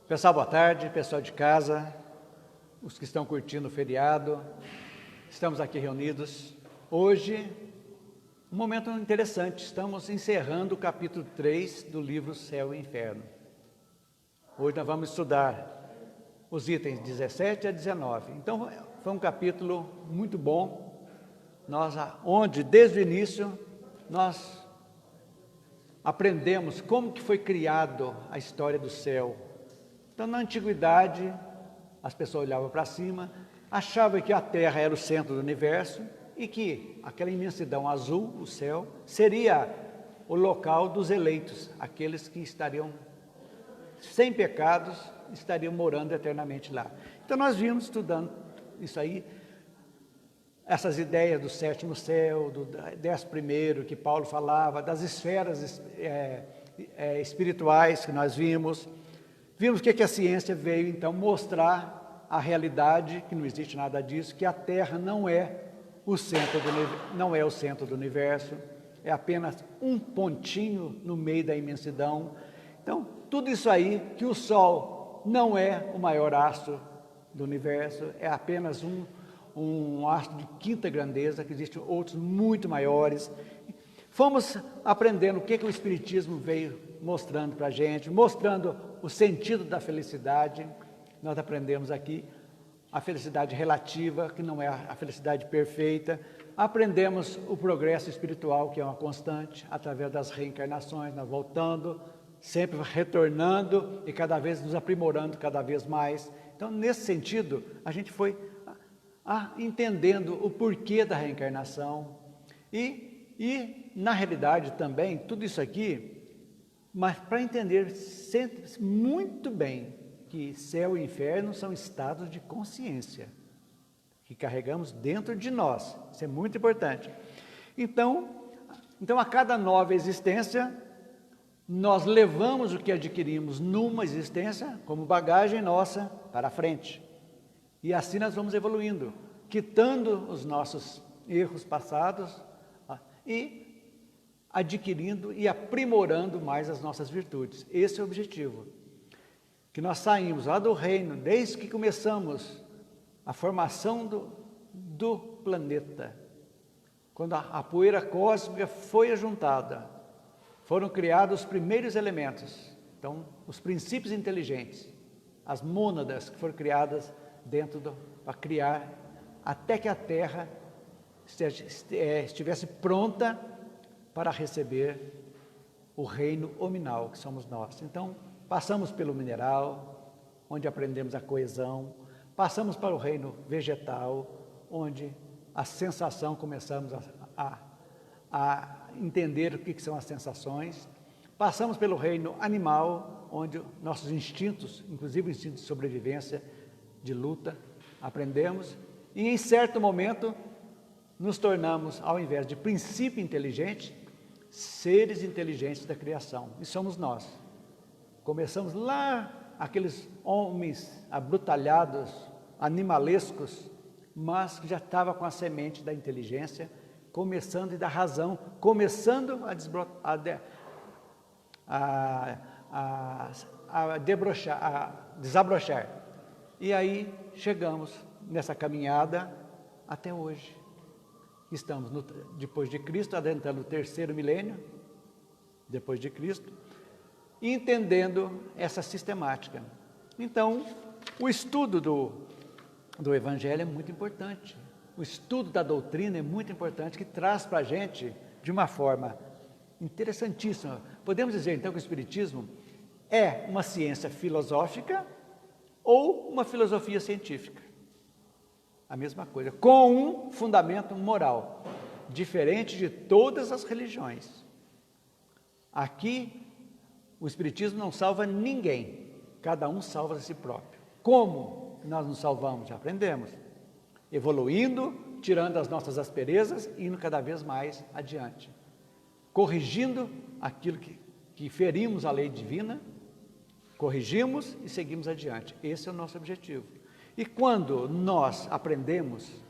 Pessoal, boa tarde, pessoal de casa, os que estão curtindo o feriado, estamos aqui reunidos. Hoje, um momento interessante, estamos encerrando o capítulo 3 do livro Céu e Inferno. Hoje nós vamos estudar os itens 17 a 19. Então, foi um capítulo muito bom, onde desde o início nós aprendemos como que foi criado a história do céu. Então, na antiguidade, as pessoas olhavam para cima, achavam que a Terra era o centro do universo e que aquela imensidão azul, o céu, seria o local dos eleitos, aqueles que estariam sem pecados, estariam morando eternamente lá. Então, nós vimos estudando isso aí, essas ideias do sétimo céu, do 11º que Paulo falava, das esferas espirituais que nós vimos. Vimos que a ciência veio, então, mostrar a realidade, que não existe nada disso, que a Terra não é o centro do universo, é apenas um pontinho no meio da imensidão. Então, tudo isso aí, que o Sol não é o maior astro do universo, é apenas um astro de quinta grandeza, que existem outros muito maiores. Fomos aprendendo o que o Espiritismo veio mostrando para a gente, mostrando o sentido da felicidade. Nós aprendemos aqui a felicidade relativa, que não é a felicidade perfeita. Aprendemos o progresso espiritual, que é uma constante, através das reencarnações, nós voltando, sempre retornando e cada vez nos aprimorando cada vez mais. Então, nesse sentido, a gente foi entendendo o porquê da reencarnação e na realidade também, tudo isso aqui, mas para entender muito bem que céu e inferno são estados de consciência que carregamos dentro de nós. Isso é muito importante. Então a cada nova existência, nós levamos o que adquirimos numa existência como bagagem nossa para frente. E assim nós vamos evoluindo, quitando os nossos erros passados e adquirindo e aprimorando mais as nossas virtudes. Esse é o objetivo. Que nós saímos lá do reino, desde que começamos a formação do planeta. Quando a poeira cósmica foi ajuntada, foram criados os primeiros elementos. Então, os princípios inteligentes, as mônadas que foram criadas para criar, até que a Terra estivesse pronta para receber o reino hominal, que somos nós. Então, passamos pelo mineral, onde aprendemos a coesão, passamos para o reino vegetal, onde a sensação começamos a entender o que são as sensações, passamos pelo reino animal, onde nossos instintos, inclusive o instinto de sobrevivência, de luta, aprendemos, e em certo momento nos tornamos, ao invés de princípio inteligente, seres inteligentes da criação, e somos nós. Começamos lá, aqueles homens abrutalhados, animalescos, mas que já estava com a semente da inteligência, começando e da razão, começando a desabrochar. E aí chegamos nessa caminhada até hoje. Estamos, depois de Cristo, adentrando o 3º milênio, depois de Cristo, e entendendo essa sistemática. Então, o estudo do Evangelho é muito importante. O estudo da doutrina é muito importante, que traz para a gente, de uma forma interessantíssima. Podemos dizer, então, que o Espiritismo é uma ciência filosófica ou uma filosofia científica. A mesma coisa, com um fundamento moral, diferente de todas as religiões. Aqui, o Espiritismo não salva ninguém, cada um salva a si próprio. Como nós nos salvamos? Já aprendemos. Evoluindo, tirando as nossas asperezas e indo cada vez mais adiante. Corrigindo aquilo que ferimos a lei divina, corrigimos e seguimos adiante. Esse é o nosso objetivo. E quando nós aprendemos,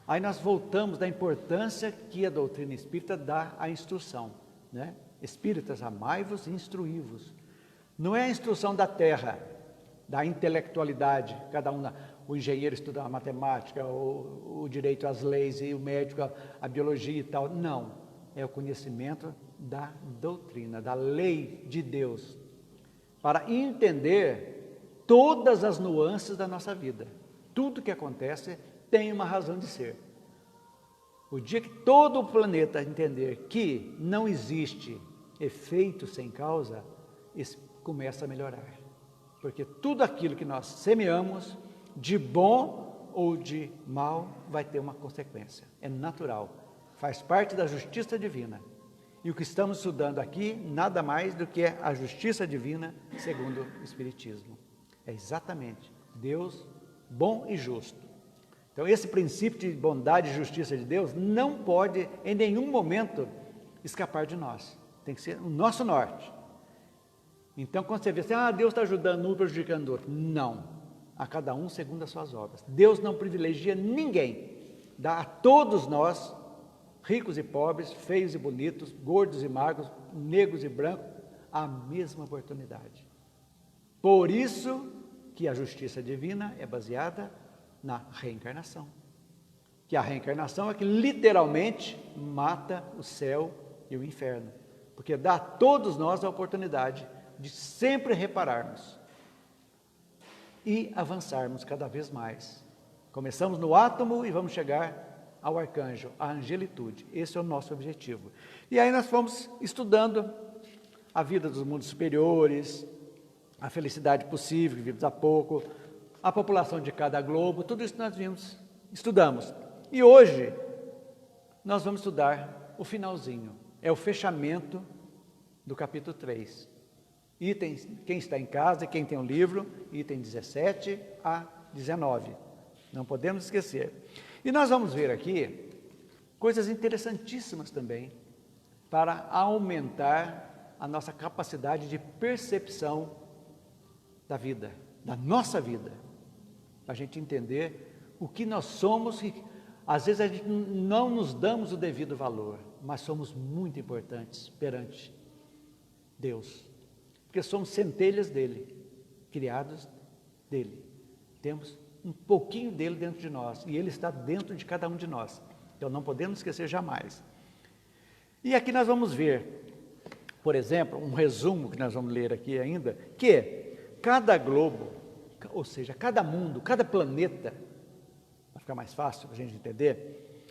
aí nós voltamos da importância que a doutrina espírita dá à instrução, né? Espíritas, amai-vos e instruí-vos. Não é a instrução da terra, da intelectualidade, cada um, o engenheiro estuda a matemática, o direito às leis, e o médico a biologia e tal. Não, é o conhecimento da doutrina, da lei de Deus, para entender todas as nuances da nossa vida. Tudo que acontece tem uma razão de ser. O dia que todo o planeta entender que não existe efeito sem causa, isso começa a melhorar. Porque tudo aquilo que nós semeamos, de bom ou de mal, vai ter uma consequência. É natural, faz parte da justiça divina. E o que estamos estudando aqui, nada mais do que a justiça divina segundo o Espiritismo. É exatamente Deus bom e justo. Então, esse princípio de bondade e justiça de Deus não pode, em nenhum momento, escapar de nós. Tem que ser o nosso norte. Então, quando você vê assim, Deus está ajudando um, prejudicando o outro. Não. A cada um segundo as suas obras. Deus não privilegia ninguém. Dá a todos nós, ricos e pobres, feios e bonitos, gordos e magros, negros e brancos, a mesma oportunidade. Por isso que a justiça divina é baseada na reencarnação. Que a reencarnação é que literalmente mata o céu e o inferno. Porque dá a todos nós a oportunidade de sempre repararmos e avançarmos cada vez mais. Começamos no átomo e vamos chegar ao arcanjo, à angelitude. Esse é o nosso objetivo. E aí nós fomos estudando a vida dos mundos superiores, a felicidade possível, que vimos há pouco, a população de cada globo, tudo isso nós estudamos. E hoje nós vamos estudar o finalzinho, é o fechamento do capítulo 3. Itens, quem está em casa e quem tem o livro, item 17 a 19. Não podemos esquecer. E nós vamos ver aqui coisas interessantíssimas também para aumentar a nossa capacidade de percepção da vida, da nossa vida. Para a gente entender o que nós somos e às vezes a gente não nos damos o devido valor, mas somos muito importantes perante Deus. Porque somos centelhas dele, criados dele. Temos um pouquinho dele dentro de nós, e ele está dentro de cada um de nós. Então não podemos esquecer jamais. E aqui nós vamos ver, por exemplo, um resumo que nós vamos ler aqui ainda, que cada globo, ou seja, cada mundo, cada planeta, para ficar mais fácil para a gente entender,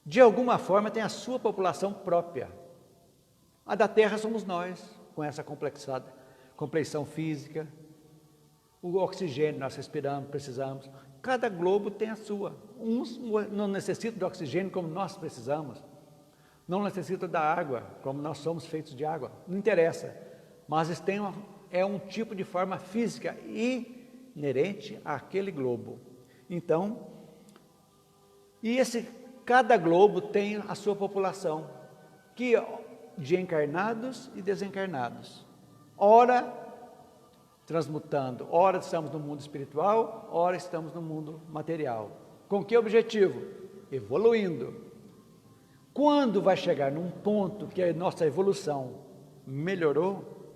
de alguma forma tem a sua população própria. A da Terra somos nós, com essa complexão física, o oxigênio nós respiramos, precisamos. Cada globo tem a sua. Uns não necessitam de oxigênio como nós precisamos, não necessitam da água como nós somos feitos de água, não interessa, mas é um tipo de forma física inerente àquele globo. Então, cada globo tem a sua população, de encarnados e desencarnados, ora transmutando, ora estamos no mundo espiritual, ora estamos no mundo material. Com que objetivo? Evoluindo. Quando vai chegar num ponto que a nossa evolução melhorou,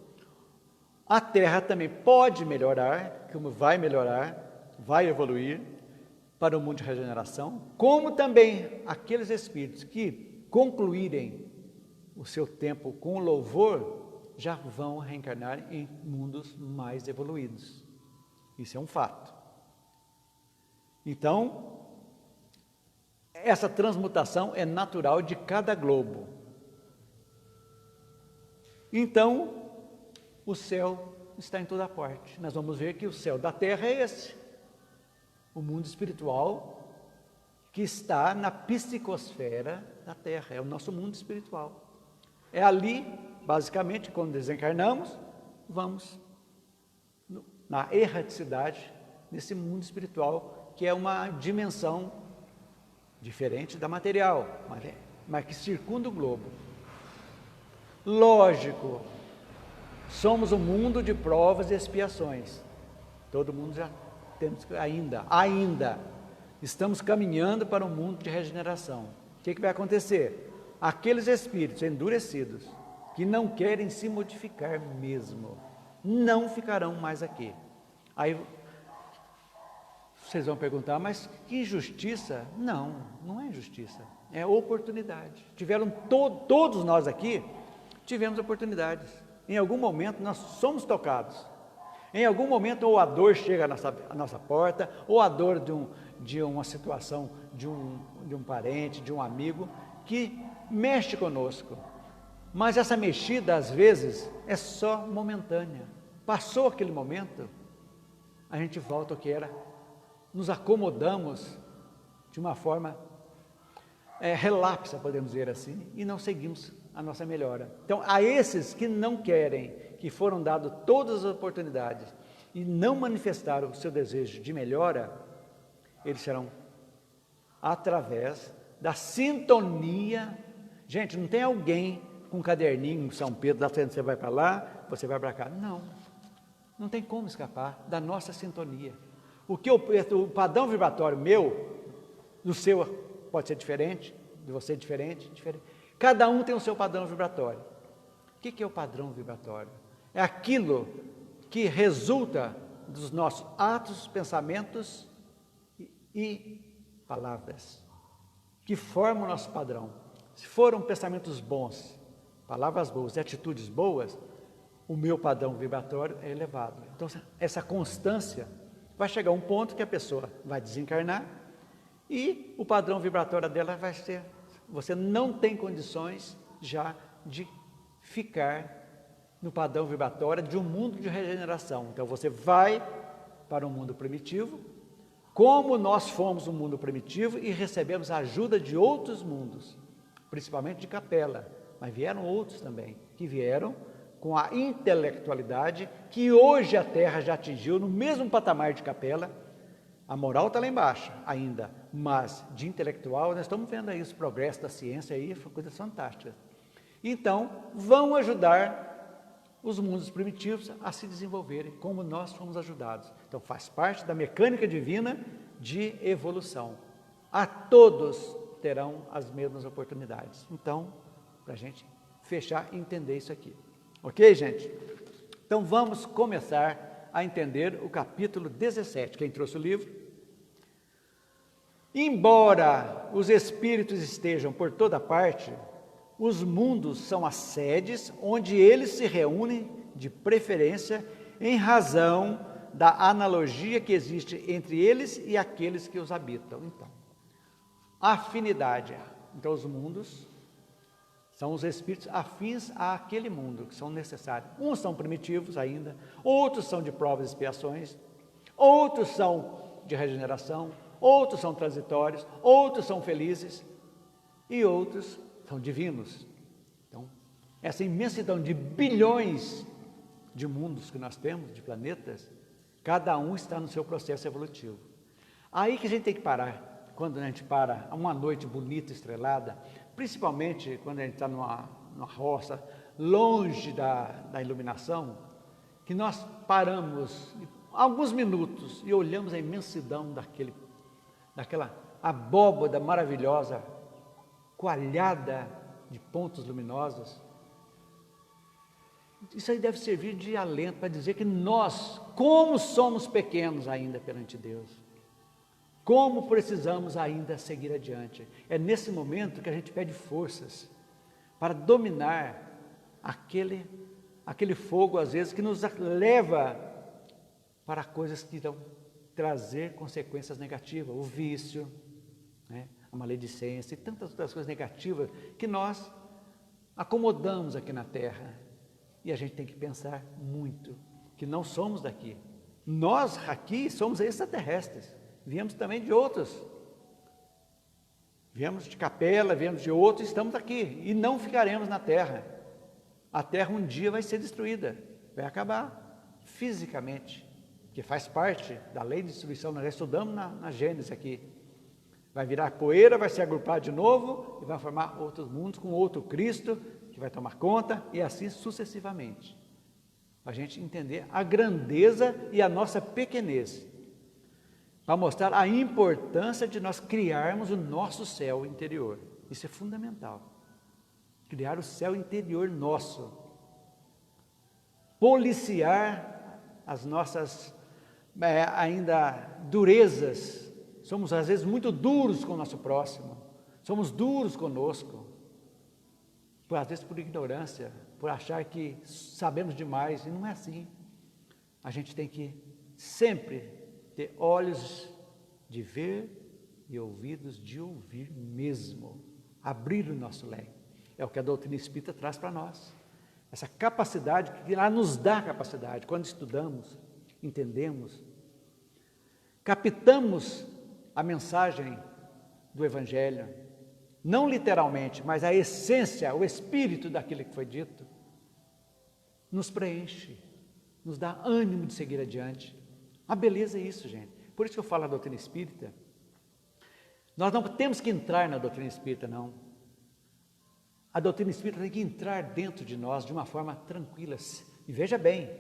a Terra também pode melhorar, como vai melhorar, vai evoluir para o mundo de regeneração, como também aqueles espíritos que concluírem o seu tempo com louvor, já vão reencarnar em mundos mais evoluídos. Isso é um fato. Então, essa transmutação é natural de cada globo. Então, o céu está em toda parte. Nós vamos ver que o céu da Terra é esse. O mundo espiritual que está na psicosfera da Terra. É o nosso mundo espiritual. É ali, basicamente, quando desencarnamos, vamos na erraticidade, nesse mundo espiritual, que é uma dimensão diferente da material, mas que circunda o globo. Lógico, somos um mundo de provas e expiações. Todo mundo já temos ainda estamos caminhando para um mundo de regeneração. O que vai acontecer? Aqueles espíritos endurecidos, que não querem se modificar mesmo, não ficarão mais aqui. Aí vocês vão perguntar, mas que injustiça? Não, não é injustiça, é oportunidade. Todos nós aqui tivemos oportunidades. Em algum momento nós somos tocados. Em algum momento ou a dor chega à nossa porta, ou a dor de uma situação de um parente, de um amigo, que mexe conosco. Mas essa mexida, às vezes, é só momentânea. Passou aquele momento, a gente volta ao que era. Nos acomodamos de uma forma relapsa, podemos dizer assim, e não seguimos a nossa melhora. Então, a esses que não querem, que foram dados todas as oportunidades e não manifestaram o seu desejo de melhora, eles serão através da sintonia. Gente, não tem alguém com um caderninho, São Pedro, você vai para lá, você vai para cá. Não, não tem como escapar da nossa sintonia. O padrão vibratório meu, do seu pode ser diferente, de você diferente. Cada um tem o seu padrão vibratório. O que é o padrão vibratório? É aquilo que resulta dos nossos atos, pensamentos e palavras, que formam o nosso padrão. Se foram pensamentos bons, palavras boas e atitudes boas, o meu padrão vibratório é elevado. Então, essa constância vai chegar a um ponto que a pessoa vai desencarnar e o padrão vibratório dela vai ser, você não tem condições já de ficar no padrão vibratório de um mundo de regeneração. Então você vai para um mundo primitivo, como nós fomos um mundo primitivo e recebemos a ajuda de outros mundos, principalmente de Capela, mas vieram outros também, que vieram com a intelectualidade que hoje a Terra já atingiu no mesmo patamar de Capela. A moral está lá embaixo ainda, mas de intelectual nós estamos vendo aí os progressos da ciência aí, coisas fantásticas. Então, vão ajudar os mundos primitivos a se desenvolverem como nós fomos ajudados. Então, faz parte da mecânica divina de evolução. A todos terão as mesmas oportunidades. Então, para a gente fechar e entender isso aqui. Ok, gente? Então, vamos começar a entender o capítulo 17. Quem trouxe o livro? Embora os espíritos estejam por toda parte, os mundos são as sedes onde eles se reúnem, de preferência, em razão da analogia que existe entre eles e aqueles que os habitam. Então, afinidade. Então, os mundos são os espíritos afins àquele mundo, que são necessários. Uns são primitivos ainda, outros são de provas e expiações, outros são de regeneração, outros são transitórios, outros são felizes e outros são divinos. Então, essa imensidão de bilhões de mundos que nós temos, de planetas, cada um está no seu processo evolutivo. Aí que a gente tem que parar, quando a gente para uma noite bonita, estrelada, principalmente quando a gente está numa roça, longe da iluminação, que nós paramos alguns minutos e olhamos a imensidão daquela abóbada maravilhosa, coalhada de pontos luminosos. Isso aí deve servir de alento para dizer que nós, como somos pequenos ainda perante Deus, como precisamos ainda seguir adiante. É nesse momento que a gente pede forças para dominar aquele fogo, às vezes, que nos leva para coisas que vão trazer consequências negativas, o vício, né? A maledicência e tantas outras coisas negativas que nós acomodamos aqui na Terra. E a gente tem que pensar muito que não somos daqui. Nós aqui somos extraterrestres. Viemos também de outros. Viemos de Capela, viemos de outros, estamos aqui e não ficaremos na Terra. A Terra um dia vai ser destruída, vai acabar fisicamente, que faz parte da lei de destruição. Nós já estudamos na Gênesis aqui. Vai virar poeira, vai se agrupar de novo e vai formar outros mundos com outro Cristo que vai tomar conta e assim sucessivamente. Para a gente entender a grandeza e a nossa pequenez, para mostrar a importância de nós criarmos o nosso céu interior. Isso é fundamental. Criar o céu interior nosso. Policiar as nossas ainda durezas, somos às vezes muito duros com o nosso próximo, somos duros conosco, às vezes por ignorância, por achar que sabemos demais, e não é assim. A gente tem que sempre ter olhos de ver e ouvidos de ouvir mesmo, abrir o nosso leque. É o que a doutrina espírita traz para nós. Essa capacidade, que ela nos dá capacidade, quando estudamos, entendemos, captamos a mensagem do Evangelho, não literalmente, mas a essência, o espírito daquilo que foi dito, nos preenche, nos dá ânimo de seguir adiante. A beleza é isso, gente. Por isso que eu falo da doutrina espírita. Nós não temos que entrar na doutrina espírita, não. A doutrina espírita tem que entrar dentro de nós de uma forma tranquila. E veja bem,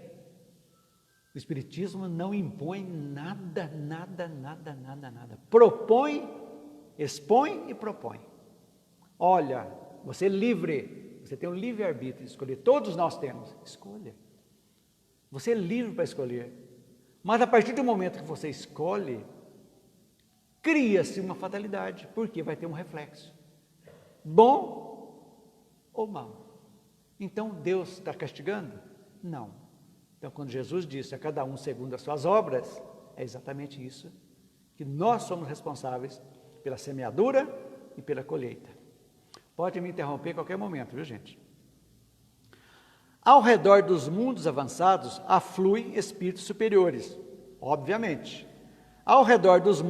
o espiritismo não impõe nada. Propõe, expõe e propõe. Olha, você é livre, você tem um livre-arbítrio de escolher, todos nós temos, escolha. Você é livre para escolher, mas a partir do momento que você escolhe, cria-se uma fatalidade, porque vai ter um reflexo, bom ou mal. Então Deus está castigando? Não. Então quando Jesus disse a cada um segundo as suas obras, é exatamente isso, que nós somos responsáveis pela semeadura e pela colheita. Pode me interromper a qualquer momento, viu, gente? Ao redor dos mundos avançados, afluem espíritos superiores, obviamente. Ao redor dos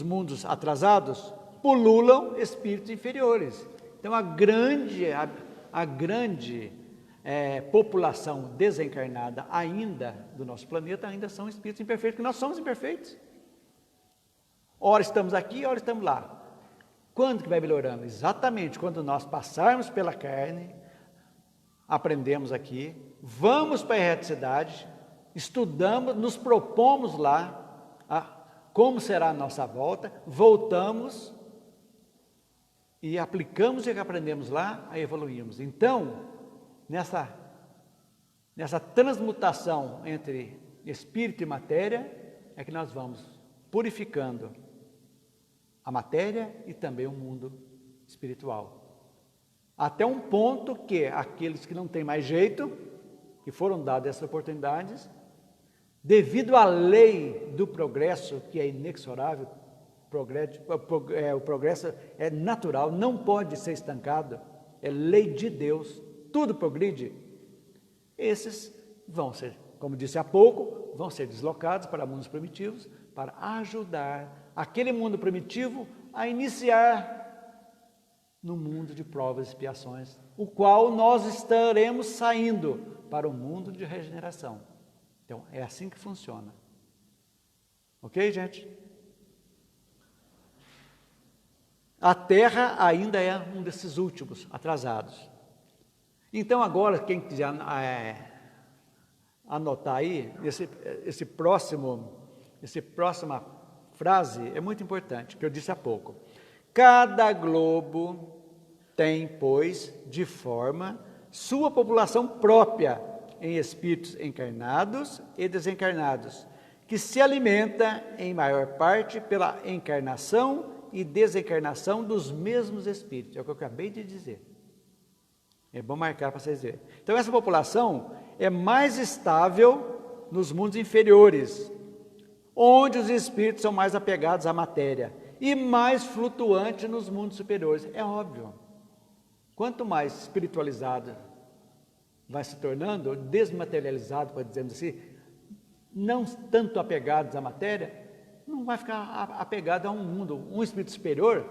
mundos atrasados, pululam espíritos inferiores. Então, a grande população desencarnada ainda do nosso planeta ainda são espíritos imperfeitos, porque nós somos imperfeitos. Ora estamos aqui, ora estamos lá. Quando que vai melhorando? Exatamente quando nós passarmos pela carne, aprendemos aqui, vamos para a erraticidade, estudamos, nos propomos lá como será a nossa volta, voltamos e aplicamos o que aprendemos lá, a evoluirmos. Então, nessa transmutação entre espírito e matéria, é que nós vamos purificando a matéria e também o mundo espiritual. Até um ponto que aqueles que não têm mais jeito, que foram dadas essas oportunidades, devido à lei do progresso, que é inexorável, o progresso é natural, não pode ser estancado, é lei de Deus, tudo progride. Esses vão ser, como disse há pouco, vão ser deslocados para mundos primitivos, para ajudar aquele mundo primitivo a iniciar no mundo de provas e expiações, o qual nós estaremos saindo para o mundo de regeneração. Então, é assim que funciona. Ok, gente? A Terra ainda é um desses últimos atrasados. Então, agora, quem quiser anotar aí, essa próxima frase é muito importante, que eu disse há pouco. Cada globo tem, pois, de forma sua população própria em espíritos encarnados e desencarnados, que se alimenta em maior parte pela encarnação e desencarnação dos mesmos espíritos. É o que eu acabei de dizer. É bom marcar para vocês verem. Então, essa população é mais estável nos mundos inferiores, onde os espíritos são mais apegados à matéria, e mais flutuante nos mundos superiores. É óbvio. Quanto mais espiritualizado vai se tornando, desmaterializado, para dizermos assim, não tanto apegados à matéria, não vai ficar apegado a um mundo. Um espírito superior,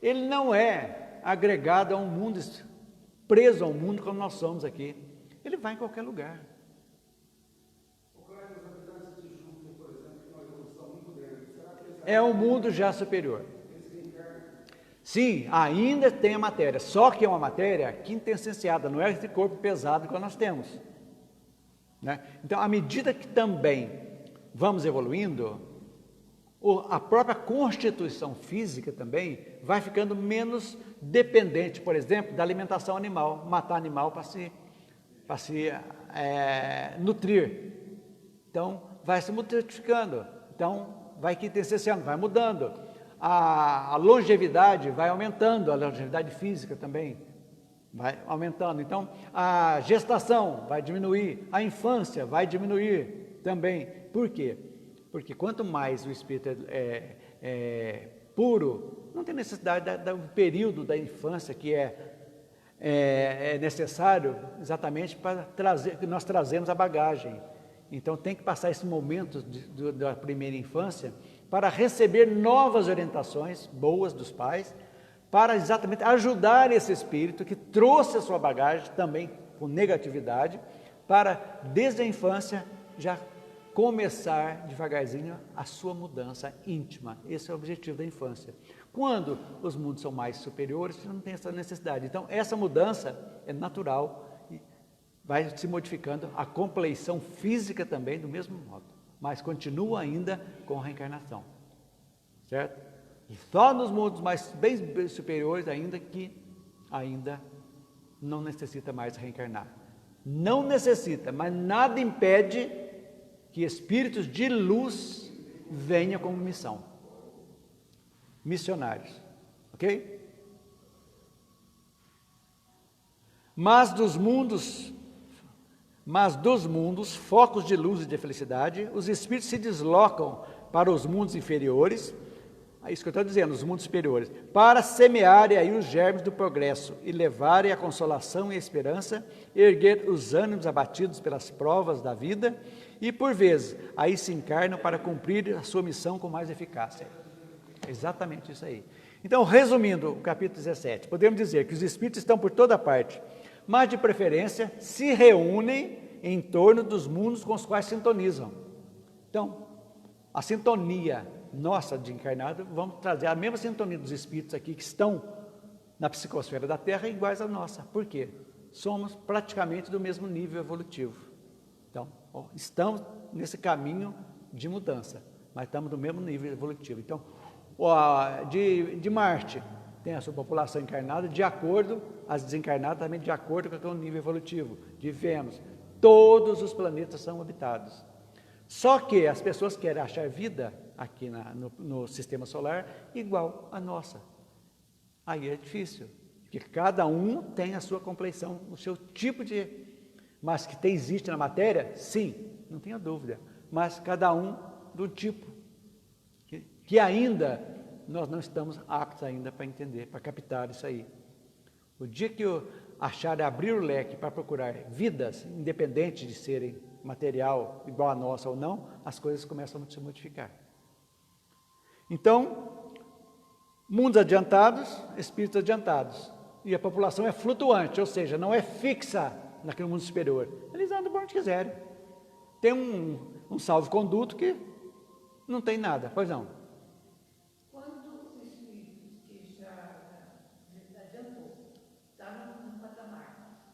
ele não é agregado a um mundo, preso ao mundo como nós somos aqui. Ele vai em qualquer lugar. É um mundo já superior. Sim, ainda tem a matéria, só que é uma matéria quintessenciada, não é esse corpo pesado que nós temos, né? Então, à medida que também vamos evoluindo, a própria constituição física também vai ficando menos dependente, por exemplo, da alimentação animal, matar animal para se nutrir. Então, vai se multiplicando. Então, vai quintessenciando, vai mudando. A longevidade vai aumentando, a longevidade física também vai aumentando. Então, a gestação vai diminuir, a infância vai diminuir também. Por quê? Porque quanto mais o espírito é puro, não tem necessidade do período da infância que é necessário exatamente para trazer, que nós trazemos a bagagem. Então tem que passar esse momento da primeira infância para receber novas orientações boas dos pais, para exatamente ajudar esse espírito que trouxe a sua bagagem também com negatividade, para desde a infância já começar devagarzinho a sua mudança íntima. Esse é o objetivo da infância. Quando os mundos são mais superiores, você não tem essa necessidade. Então, essa mudança é natural e vai se modificando a compleição física também do mesmo modo, mas continua ainda com a reencarnação, certo? E só nos mundos bem superiores ainda que ainda não necessita mais reencarnar. Não necessita, mas nada impede que espíritos de luz venham como missão. Missionários, ok? Mas dos mundos, focos de luz e de felicidade, os espíritos se deslocam para os mundos inferiores, é isso que eu estou dizendo, os mundos superiores, para semearem aí os germes do progresso e levarem a consolação e a esperança, erguer os ânimos abatidos pelas provas da vida e, por vezes, aí se encarnam para cumprir a sua missão com mais eficácia. É exatamente isso aí. Então, resumindo o capítulo 17, podemos dizer que os espíritos estão por toda parte, mas de preferência se reúnem em torno dos mundos com os quais sintonizam. Então, a sintonia nossa de encarnado, vamos trazer a mesma sintonia dos espíritos aqui que estão na psicosfera da Terra iguais à nossa. Por quê? Somos praticamente do mesmo nível evolutivo. Então, estamos nesse caminho de mudança, mas estamos do mesmo nível evolutivo. Então, de Marte tem a sua população encarnada de acordo, as desencarnadas também de acordo com o nível evolutivo. De Vênus, todos os planetas são habitados. Só que as pessoas querem achar vida aqui no sistema solar igual à nossa. Aí é difícil, porque cada um tem a sua compleição, o seu tipo de... Mas que existe na matéria, sim, não tenha dúvida, mas cada um do tipo, que ainda nós não estamos aptos ainda para entender, para captar isso aí. O dia que eu achar abrir o leque para procurar vidas, independente de serem material igual a nossa ou não, as coisas começam a se modificar. Então, mundos adiantados, espíritos adiantados, e a população é flutuante, ou seja, não é fixa naquele mundo superior. Eles andam por onde quiserem. Tem um salvo-conduto que não tem nada, pois não. Quando o espírito que já adiantou, está num patamar,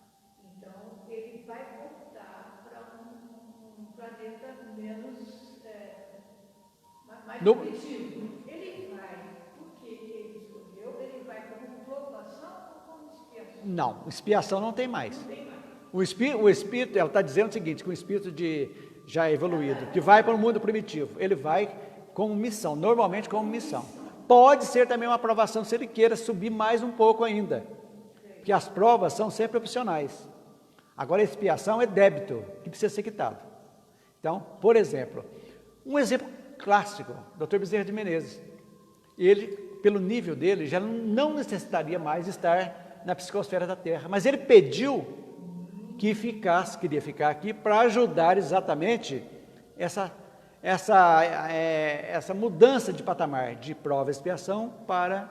então ele vai voltar para um planeta menos, mais primitivo. Ele vai, porque ele escolheu, ele vai como provação ou como expiação? Não, expiação não tem mais. Não tem mais. O espírito, ela está dizendo o seguinte, que o espírito já evoluído, que vai para o mundo primitivo, ele vai como missão, normalmente como missão. Pode ser também uma aprovação se ele queira subir mais um pouco ainda, porque as provas são sempre opcionais. Agora a expiação é débito, que precisa ser quitado. Então, por exemplo, um exemplo clássico, Dr. Bezerra de Menezes, ele, pelo nível dele, já não necessitaria mais estar na psicosfera da Terra, mas ele pediu que queria ficar aqui para ajudar exatamente essa mudança de patamar de prova e expiação para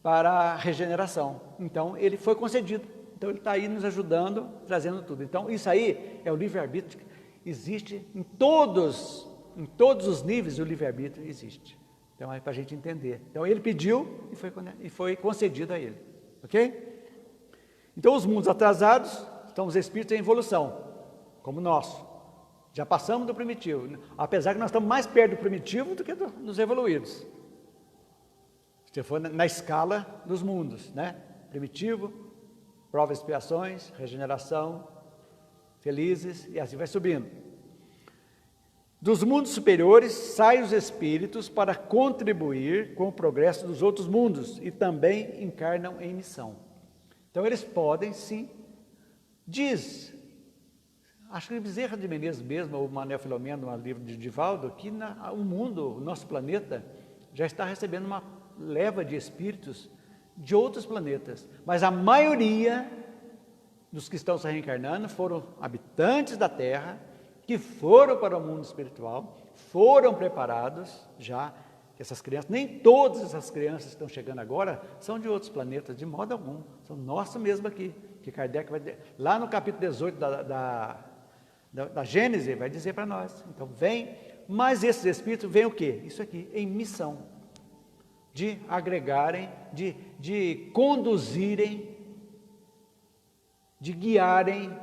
a regeneração. Então, ele foi concedido. Então, ele está aí nos ajudando, trazendo tudo. Então, isso aí é o livre-arbítrio. Existe em todos os níveis, o livre-arbítrio existe. Então, é para a gente entender. Então, ele pediu e foi concedido a ele. Ok? Então, os mundos atrasados são os espíritos em evolução, como o nosso. Já passamos do primitivo, apesar que nós estamos mais perto do primitivo do que dos evoluídos. Se for na escala dos mundos, né? Primitivo, provas, expiações, regeneração, felizes, e assim vai subindo. Dos mundos superiores saem os espíritos para contribuir com o progresso dos outros mundos e também encarnam em missão. Então eles podem sim, acho que Bezerra de Menezes mesmo, ou Manuel Filomeno, no livro de Divaldo, que o mundo, o nosso planeta, já está recebendo uma leva de espíritos de outros planetas, mas a maioria dos que estão se reencarnando foram habitantes da Terra, que foram para o mundo espiritual, foram preparados já, essas crianças, nem todas essas crianças que estão chegando agora são de outros planetas, de modo algum, são nossos mesmo aqui, que Kardec vai, lá no capítulo 18 da Gênese, vai dizer para nós, então vem, mas esses espíritos vêm o quê? Isso aqui, em missão, de agregarem, de conduzirem, de guiarem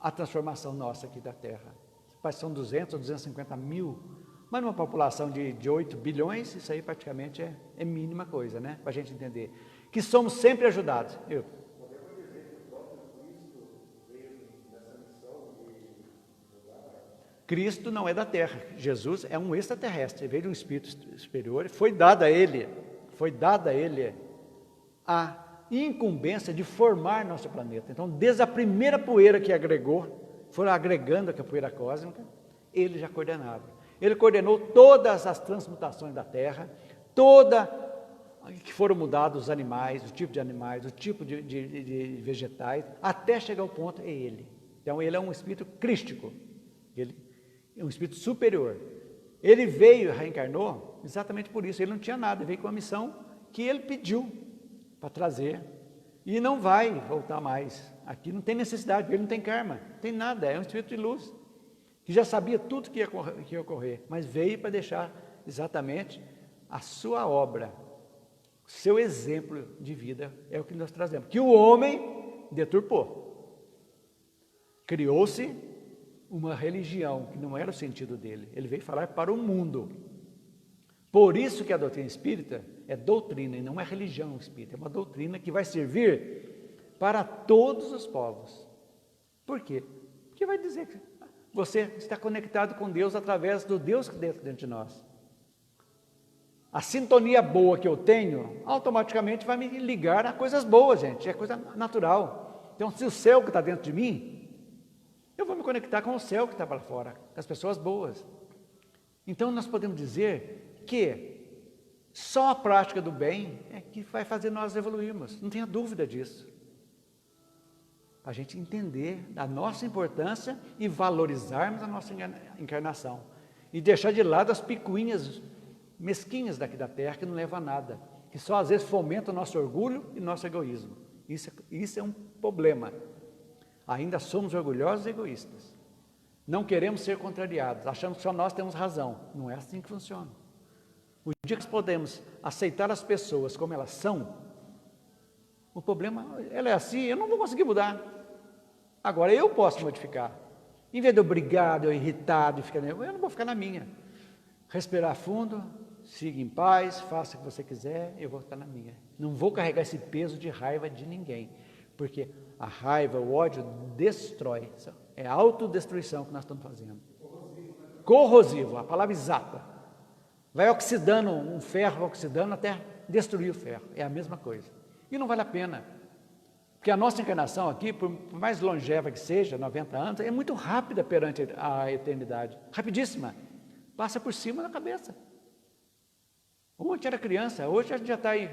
a transformação nossa aqui da Terra. São 200 ou 250 mil, mas numa população de 8 bilhões, isso aí praticamente é mínima coisa, né? Para a gente entender. Que somos sempre ajudados. Podemos dizer que o próprio Cristo veio nessa missão de ajudar? Cristo não é da Terra. Jesus é um extraterrestre, veio de um espírito superior, foi dada a ele a incumbência de formar nosso planeta. Então, desde a primeira poeira que agregou, foram agregando a poeira cósmica, ele já coordenava. Ele coordenou todas as transmutações da Terra, que foram mudados os animais, o tipo de animais, o tipo de vegetais, até chegar ao ponto, é ele. Então, ele é um espírito crístico, ele é um espírito superior. Ele veio, reencarnou, exatamente por isso, ele não tinha nada, ele veio com a missão que ele pediu para trazer, e não vai voltar mais. Aqui não tem necessidade, ele não tem karma, não tem nada, é um espírito de luz, que já sabia tudo que ia ocorrer, mas veio para deixar exatamente a sua obra, o seu exemplo de vida, é o que nós trazemos, que o homem deturpou. Criou-se uma religião que não era o sentido dele, ele veio falar para o mundo. Por isso que a doutrina espírita é doutrina e não é religião espírita, é uma doutrina que vai servir para todos os povos. Por quê? Porque vai dizer que você está conectado com Deus através do Deus que dentro de nós. A sintonia boa que eu tenho, automaticamente vai me ligar a coisas boas, gente, é coisa natural. Então, se o céu que está dentro de mim, eu vou me conectar com o céu que está para fora, com as pessoas boas. Então, nós podemos dizer que só a prática do bem é que vai fazer nós evoluirmos, não tenha dúvida disso. A gente entender a nossa importância e valorizarmos a nossa encarnação. E deixar de lado as picuinhas mesquinhas daqui da Terra, que não levam a nada, que só às vezes fomentam o nosso orgulho e nosso egoísmo. Isso é um problema. Ainda somos orgulhosos e egoístas. Não queremos ser contrariados, achamos que só nós temos razão. Não é assim que funciona. O dia que nós podemos aceitar as pessoas como elas são, o problema, ela é assim, eu não vou conseguir mudar. Agora eu posso modificar. Em vez de eu brigar, de eu irritado, de ficar nervoso, eu não vou ficar na minha. Respirar fundo, siga em paz, faça o que você quiser, eu vou ficar na minha. Não vou carregar esse peso de raiva de ninguém, porque a raiva, o ódio destrói. É a autodestruição que nós estamos fazendo. Corrosivo, a palavra exata. Vai oxidando um ferro, oxidando até destruir o ferro. É a mesma coisa. E não vale a pena. Porque a nossa encarnação aqui, por mais longeva que seja, 90 anos, é muito rápida perante a eternidade. Rapidíssima. Passa por cima da cabeça. Ontem era criança, hoje a gente já está aí.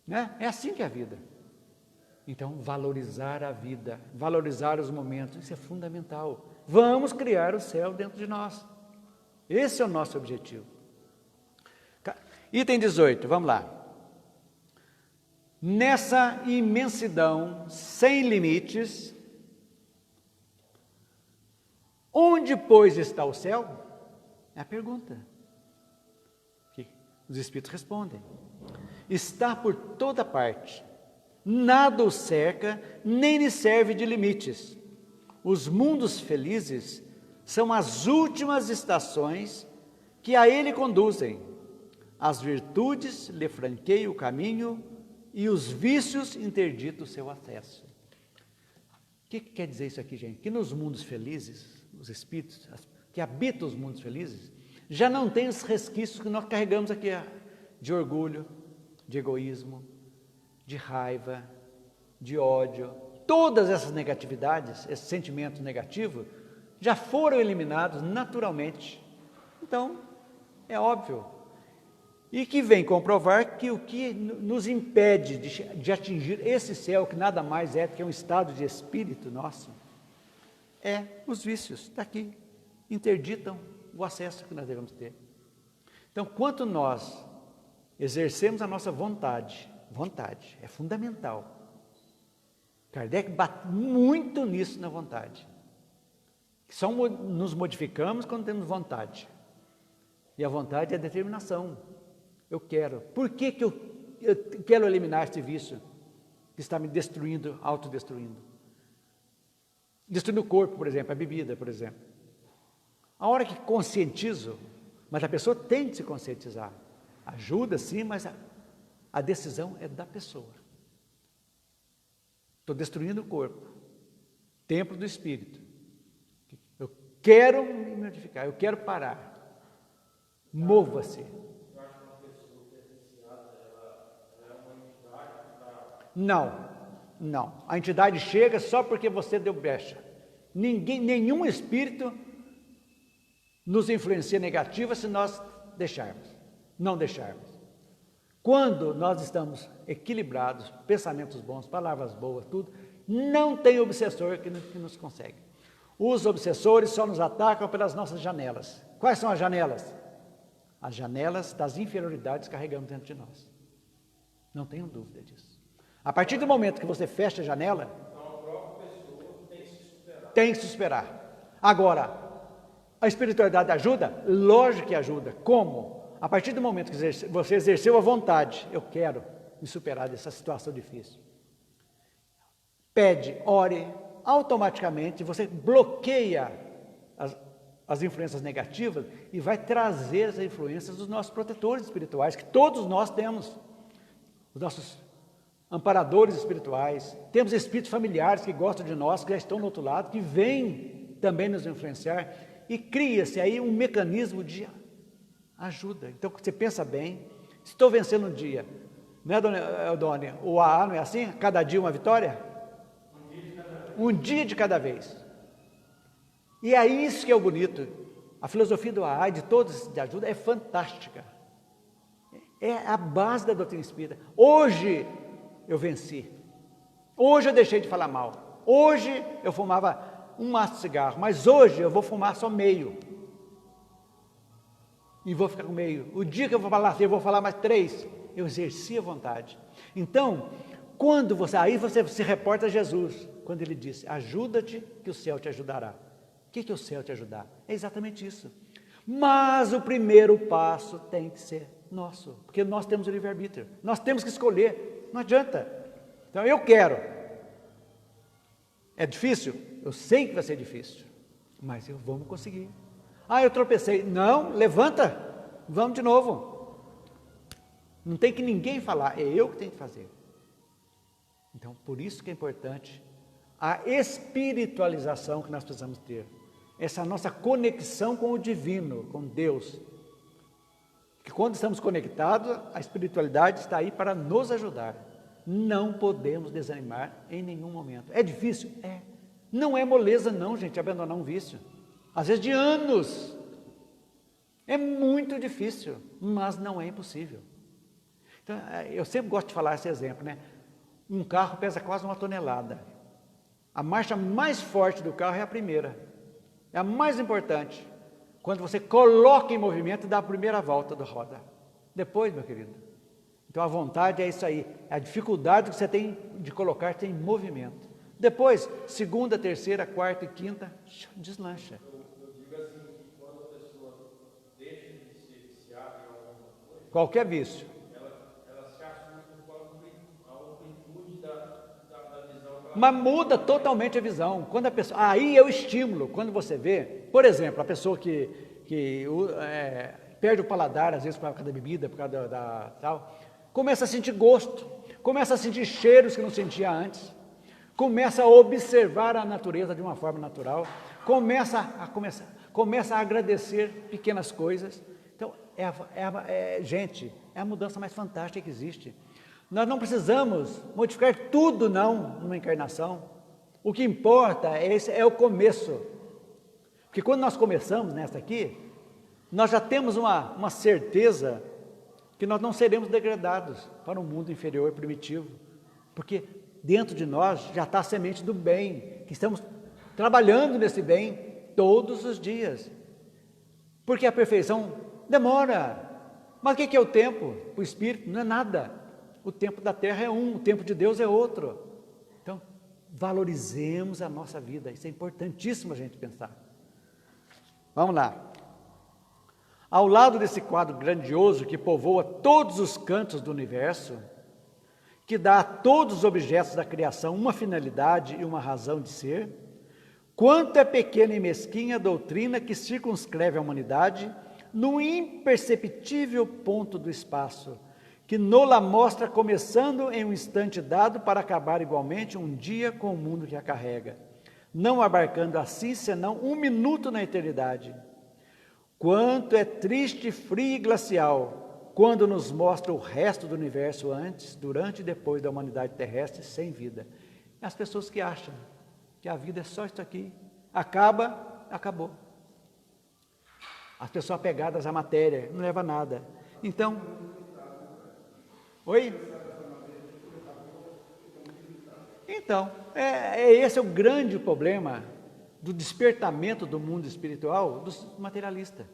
Né? É assim que é a vida. Então, valorizar a vida, valorizar os momentos, isso é fundamental. Vamos criar o céu dentro de nós. Esse é o nosso objetivo. Item 18, vamos lá. Nessa imensidão sem limites, onde, pois, está o céu? É a pergunta que os Espíritos respondem. Está por toda parte, nada o cerca, nem lhe serve de limites. Os mundos felizes são as últimas estações que a ele conduzem. As virtudes lhe franqueiam o caminho e os vícios interditam o seu acesso. O que quer dizer isso aqui, gente? Que nos mundos felizes, os espíritos, que habita os mundos felizes, já não tem os resquícios que nós carregamos aqui, de orgulho, de egoísmo, de raiva, de ódio. Todas essas negatividades, esses sentimentos negativos, já foram eliminados naturalmente. Então, é óbvio. E que vem comprovar que o que nos impede de atingir esse céu, que nada mais é do que um estado de espírito nosso, é os vícios. Daqui interditam o acesso que nós devemos ter. Então, quanto nós exercemos a nossa vontade é fundamental. Kardec bate muito nisso na vontade. Só nos modificamos quando temos vontade. E a vontade é a determinação. Eu quero. Por que eu quero eliminar este vício que está me destruindo, autodestruindo? Destruindo o corpo, por exemplo, a bebida, por exemplo. A hora que conscientizo, mas a pessoa tem que se conscientizar. Ajuda, sim, mas a decisão é da pessoa. Estou destruindo o corpo, templo do espírito. Eu quero me modificar, eu quero parar. Mova-se. Eu acho que uma pessoa que é viciada, ela é uma entidade que está... Não. A entidade chega só porque você deu brecha. Nenhum espírito nos influencia negativa se nós não deixarmos. Quando nós estamos equilibrados, pensamentos bons, palavras boas, tudo, não tem obsessor que nos consegue. Os obsessores só nos atacam pelas nossas janelas. Quais são as janelas? As janelas das inferioridades que carregamos dentro de nós. Não tenho dúvida disso. A partir do momento que você fecha a janela, Então a própria pessoa tem que se superar. tem que se superar. Agora, a espiritualidade ajuda? Lógico que ajuda. Como? A partir do momento que você exerceu a vontade, eu quero me superar dessa situação difícil. Pede, ore, automaticamente você bloqueia as influências negativas e vai trazer as influências dos nossos protetores espirituais, que todos nós temos, os nossos amparadores espirituais, temos espíritos familiares que gostam de nós, que já estão no outro lado, que vêm também nos influenciar, e cria-se aí um mecanismo de ajuda. Então, você pensa bem, estou vencendo um dia, não é, dona Eudônia? O AA não é assim? Cada dia uma vitória? Um dia de cada vez. E é isso que é o bonito. A filosofia do AA, de todos de ajuda, é fantástica. É a base da doutrina espírita. Hoje eu venci. Hoje eu deixei de falar mal. Hoje eu fumava um maço de cigarro, mas hoje eu vou fumar só meio. E vou ficar com meio. O dia que eu vou falar assim, eu vou falar mais 3. Eu exerci a vontade. Então, quando aí você se reporta a Jesus, quando ele disse, ajuda-te que o céu te ajudará. O que é o céu te ajudar? É exatamente isso. Mas o primeiro passo tem que ser nosso, porque nós temos o livre-arbítrio. Nós temos que escolher, não adianta. Então, eu quero. É difícil? Eu sei que vai ser difícil, mas vamos conseguir. Eu tropecei. Não, levanta, vamos de novo. Não tem que ninguém falar, é eu que tenho que fazer. Então, por isso que é importante a espiritualização que nós precisamos ter. Essa nossa conexão com o divino, com Deus. Que quando estamos conectados, a espiritualidade está aí para nos ajudar. Não podemos desanimar em nenhum momento. É difícil? É. Não é moleza não, gente, abandonar um vício. Às vezes de anos. É muito difícil, mas não é impossível. Então, eu sempre gosto de falar esse exemplo, né? Um carro pesa quase 1 tonelada. A marcha mais forte do carro é a primeira. É a mais importante. Quando você coloca em movimento e dá a primeira volta da roda. Depois, meu querido. Então, a vontade é isso aí. É a dificuldade que você tem de colocar-se em movimento. Depois, segunda, terceira, quarta e quinta, deslancha. Eu digo assim, que quando a pessoa deixa de ser viciada em alguma coisa, Qualquer vício. ela se assusta com a amplitude da visão. Mas muda totalmente a visão. Quando a pessoa, aí é o estímulo. Quando você vê, por exemplo, a pessoa que perde o paladar, às vezes por causa da bebida, por causa da tal, começa a sentir gosto, começa a sentir cheiros que não sentia antes, começa a observar a natureza de uma forma natural, começa a agradecer pequenas coisas. Então, gente, é a mudança mais fantástica que existe. Nós não precisamos modificar tudo, não, numa encarnação. O que importa é o começo. Porque quando nós começamos nessa aqui, nós já temos uma certeza que nós não seremos degradados para um mundo inferior primitivo. Porque dentro de nós já está a semente do bem, que estamos trabalhando nesse bem todos os dias. Porque a perfeição demora. Mas o que é o tempo? O Espírito não é nada. O tempo da terra é um, o tempo de Deus é outro. Então, valorizemos a nossa vida. Isso é importantíssimo a gente pensar. Vamos lá. Ao lado desse quadro grandioso que povoa todos os cantos do universo, que dá a todos os objetos da criação uma finalidade e uma razão de ser, quanto é pequena e mesquinha a doutrina que circunscreve a humanidade no imperceptível ponto do espaço, que nola mostra começando em um instante dado para acabar igualmente um dia com o mundo que a carrega, não abarcando assim senão um minuto na eternidade. Quanto é triste, frio e glacial, quando nos mostra o resto do universo antes, durante e depois da humanidade terrestre sem vida. As pessoas que acham que a vida é só isso aqui, acabou. As pessoas apegadas à matéria, não leva a nada. Então, oi? Então, esse é o grande problema do despertamento do mundo espiritual dos materialistas.